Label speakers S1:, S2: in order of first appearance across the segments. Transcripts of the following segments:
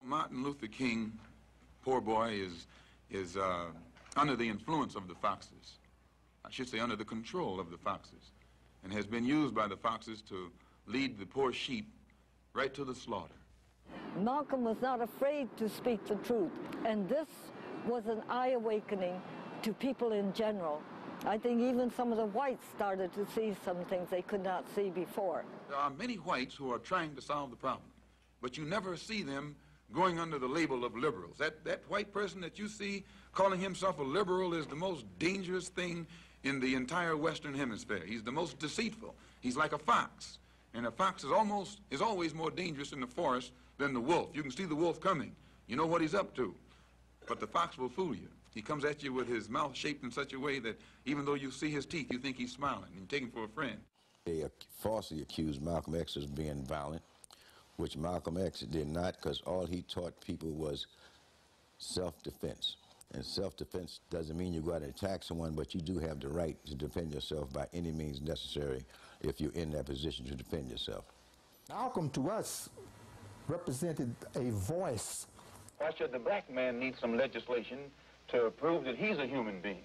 S1: Martin Luther King, poor boy, is under the influence of the foxes. I should say under the control of the foxes, and has been used by the foxes to lead the poor sheep right to the slaughter.
S2: Malcolm was not afraid to speak the truth, and this was an eye-awakening to people in general. I think even some of the whites started to see some things they could not see before.
S1: There are many whites who are trying to solve the problem, but you never see them going under the label of liberals. That white person that you see calling himself a liberal is the most dangerous thing in the entire Western Hemisphere. He's the most deceitful. He's like a fox, and a fox is always more dangerous in the forest than the wolf. You can see the wolf coming. You know what he's up to, but the fox will fool you. He comes at you with his mouth shaped in such a way that even though you see his teeth, you think he's smiling, and you take him for a friend.
S3: They falsely accused Malcolm X of being violent, which Malcolm X did not, because all he taught people was self-defense. And self-defense doesn't mean you go out and attack someone, but you do have the right to defend yourself by any means necessary if you're in that position to defend yourself.
S4: Malcolm, to us, represented a voice.
S5: Why should the black man need some legislation to prove that he's a human being,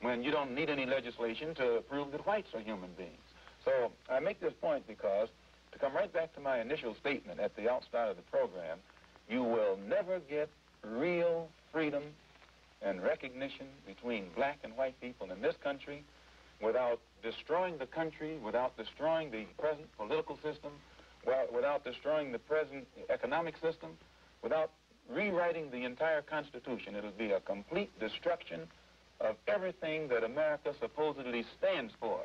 S5: when you don't need any legislation to prove that whites are human beings? So I make this point because, to come right back to my initial statement at the outstart of the program, you will never get real freedom and recognition between black and white people in this country without destroying the country, without destroying the present political system, without destroying the present economic system, without rewriting the entire Constitution. It'll be a complete destruction of everything that America supposedly stands for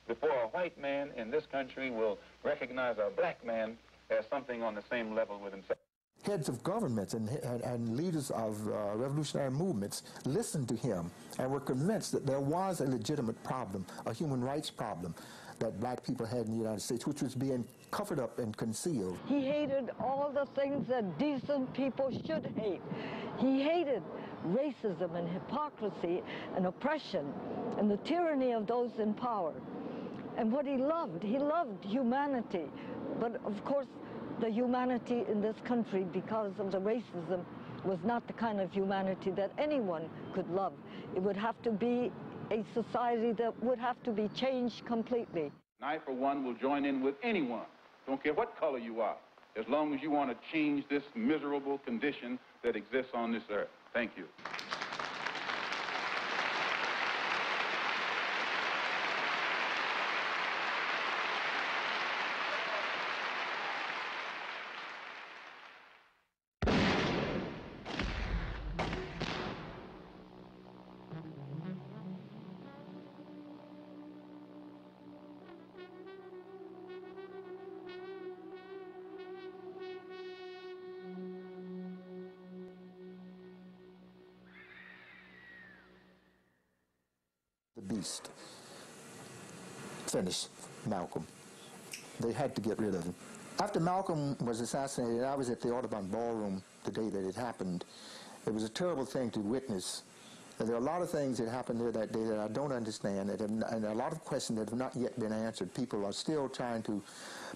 S5: before a white man in this country will recognize a black man as something on the same level with himself.
S4: Heads of governments and leaders of revolutionary movements listened to him and were convinced that there was a legitimate problem, a human rights problem that black people had in the United States, which was being covered up and concealed.
S2: He hated all the things that decent people should hate. He hated racism and hypocrisy and oppression and the tyranny of those in power. And what he loved humanity. But of course, the humanity in this country, because of the racism, was not the kind of humanity that anyone could love. It would have to be a society that would have to be changed completely.
S5: I, for one, will join in with anyone, don't care what color you are, as long as you want to change this miserable condition that exists on this earth. Thank you.
S4: The beast finished Malcolm. They had to get rid of him. After Malcolm was assassinated, I was at the Audubon Ballroom the day that it happened. It was a terrible thing to witness. And there are a lot of things that happened there that day that I don't understand, and a lot of questions that have not yet been answered. People are still trying to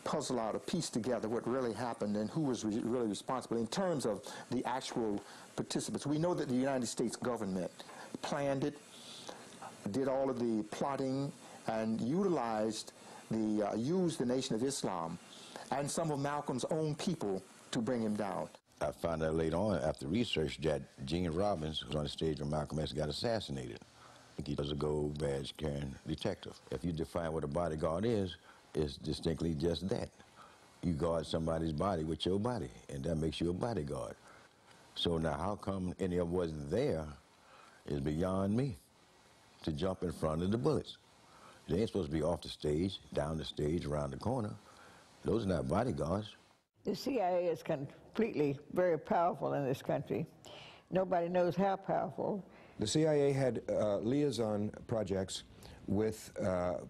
S4: puzzle out or piece together what really happened and who was really responsible in terms of the actual participants. We know that the United States government planned it, did all of the plotting, and used the Nation of Islam and some of Malcolm's own people to bring him down.
S3: I found out later on, after research, that Gene Robbins was on the stage when Malcolm X got assassinated. He was a gold badge carrying detective. If you define what a bodyguard is, it's distinctly just that. You guard somebody's body with your body, and that makes you a bodyguard. So now how come any of what's there is beyond me to jump in front of the bullets? They ain't supposed to be off the stage, down the stage, around the corner. Those are not bodyguards.
S6: The CIA is completely very powerful in this country. Nobody knows how powerful.
S7: The CIA had liaison projects with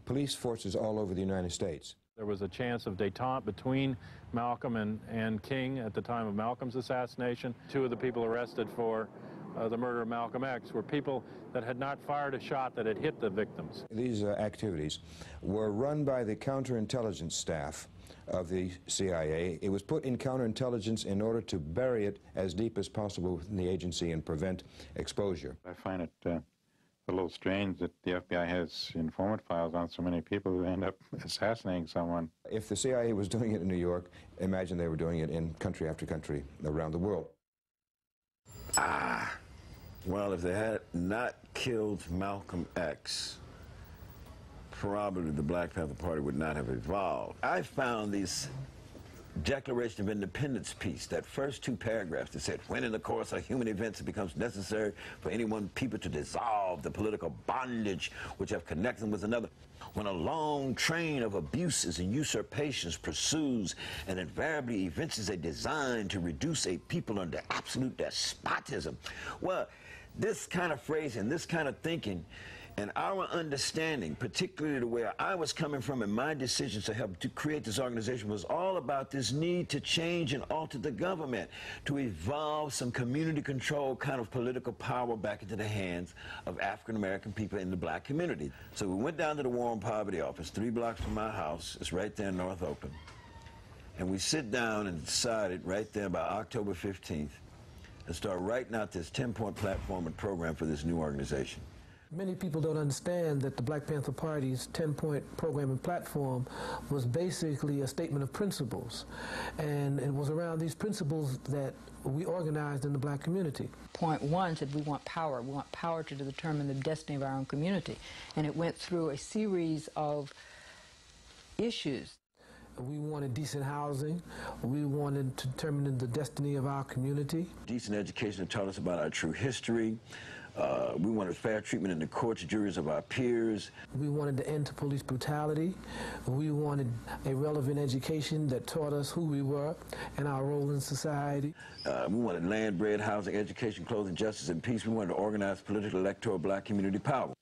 S7: police forces all over the United States.
S8: There was a chance of détente between Malcolm and King at the time of Malcolm's assassination. Two of the people arrested for the murder of Malcolm X were people that had not fired a shot that had hit the victims.
S7: These activities were run by the counterintelligence staff of the CIA. It was put in counterintelligence in order to bury it as deep as possible within the agency and prevent exposure.
S9: I find it a little strange that the FBI has informant files on so many people who end up assassinating someone.
S7: If the CIA was doing it in New York, imagine they were doing it in country after country around the world.
S3: Well, if they had not killed Malcolm X, probably the Black Panther Party would not have evolved. I found this Declaration of Independence piece, that first two paragraphs that said, when in the course of human events it becomes necessary for any one people to dissolve the political bondage which have connected them with another, when a long train of abuses and usurpations pursues and invariably evinces a design to reduce a people under absolute despotism. Well, this kind of phrasing, this kind of thinking, and our understanding, particularly to where I was coming from in my decisions to help to create this organization, was all about this need to change and alter the government, to evolve some community control kind of political power back into the hands of African American people in the black community. So we went down to the War on Poverty office, 3 blocks from my house. It's right there in North Oakland. And we sit down and decided right there by October 15th to start writing out this 10-point platform and program for this new organization.
S10: Many people don't understand that the Black Panther Party's 10-point program and platform was basically a statement of principles. And it was around these principles that we organized in the black community.
S11: Point 1 said we want power. We want power to determine the destiny of our own community. And it went through a series of issues.
S10: We wanted decent housing. We wanted to determine the destiny of our community.
S3: Decent education that taught us about our true history. We wanted fair treatment in the courts and juries of our peers.
S10: We wanted to end to police brutality. We wanted a relevant education that taught us who we were and our role in society.
S3: We wanted land, bread, housing, education, clothing, justice, and peace. We wanted to organize political, electoral, black community power.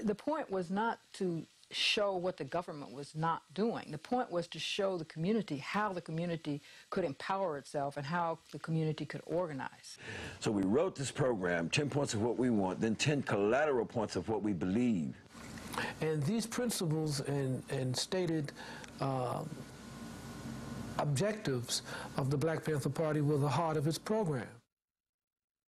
S11: The point was not to show what the government was not doing. The point was to show the community how the community could empower itself and how the community could organize.
S3: So we wrote this program, 10 points of what we want, then 10 collateral points of what we believe.
S10: And these principles and stated objectives of the Black Panther Party were the heart of its program.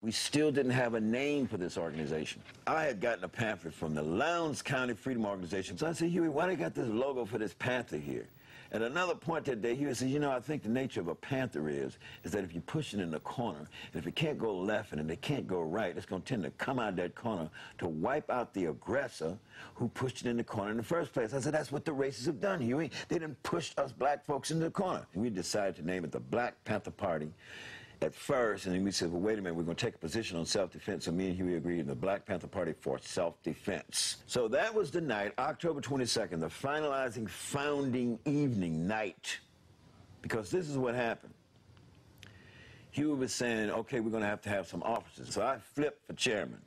S3: We still didn't have a name for this organization. I had gotten a pamphlet from the Lowndes County Freedom Organization. So I said, Huey, why they got this logo for this panther here? At another point that day, Huey said, you know, I think the nature of a panther is that if you push it in the corner, and if it can't go left and it can't go right, it's going to tend to come out of that corner to wipe out the aggressor who pushed it in the corner in the first place. I said, that's what the racists have done, Huey. They didn't push us black folks into the corner. We decided to name it the Black Panther Party at first, and then we said, well, wait a minute, we're going to take a position on self-defense. So me and Huey agreed in the Black Panther Party for self-defense. So that was the night, October 22nd, the finalizing founding evening night. Because this is what happened. Huey was saying, okay, we're going to have some officers. So I flipped for chairman,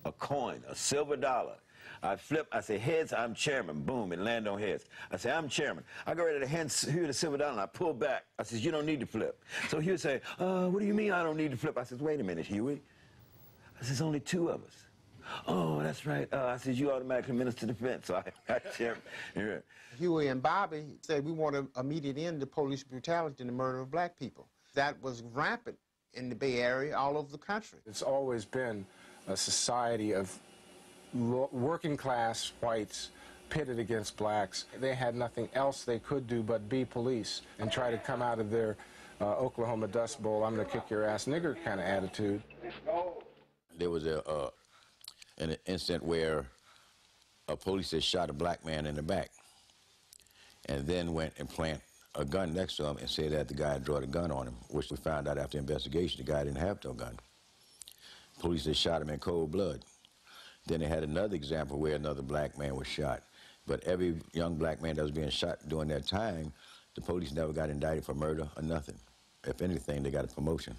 S3: a coin, a silver dollar. I flip, I say heads, I'm chairman. Boom, it landed on heads. I say, I'm chairman. I go ready to hand Huey the silver dollar, and I pull back. I says, you don't need to flip. So Huey say, what do you mean I don't need to flip? I says, wait a minute, Huey. I says, only 2 of us. Oh, that's right. I says, you automatically minister defense. So I chairman. Yeah.
S12: Huey and Bobby said we want an immediate end to police brutality and the murder of black people. That was rampant in the Bay Area, all over the country.
S13: It's always been a society of working class whites pitted against blacks. They had nothing else they could do but be police and try to come out of their Oklahoma Dust Bowl, I'm gonna kick your ass nigger kind of attitude.
S3: There was an incident where a police had shot a black man in the back and then went and planted a gun next to him and said that the guy had drawn a gun on him, which we found out after investigation the guy didn't have no gun. Police had shot him in cold blood. Then they had another example where another black man was shot. But every young black man that was being shot during that time, the police never got indicted for murder or nothing. If anything, they got a promotion.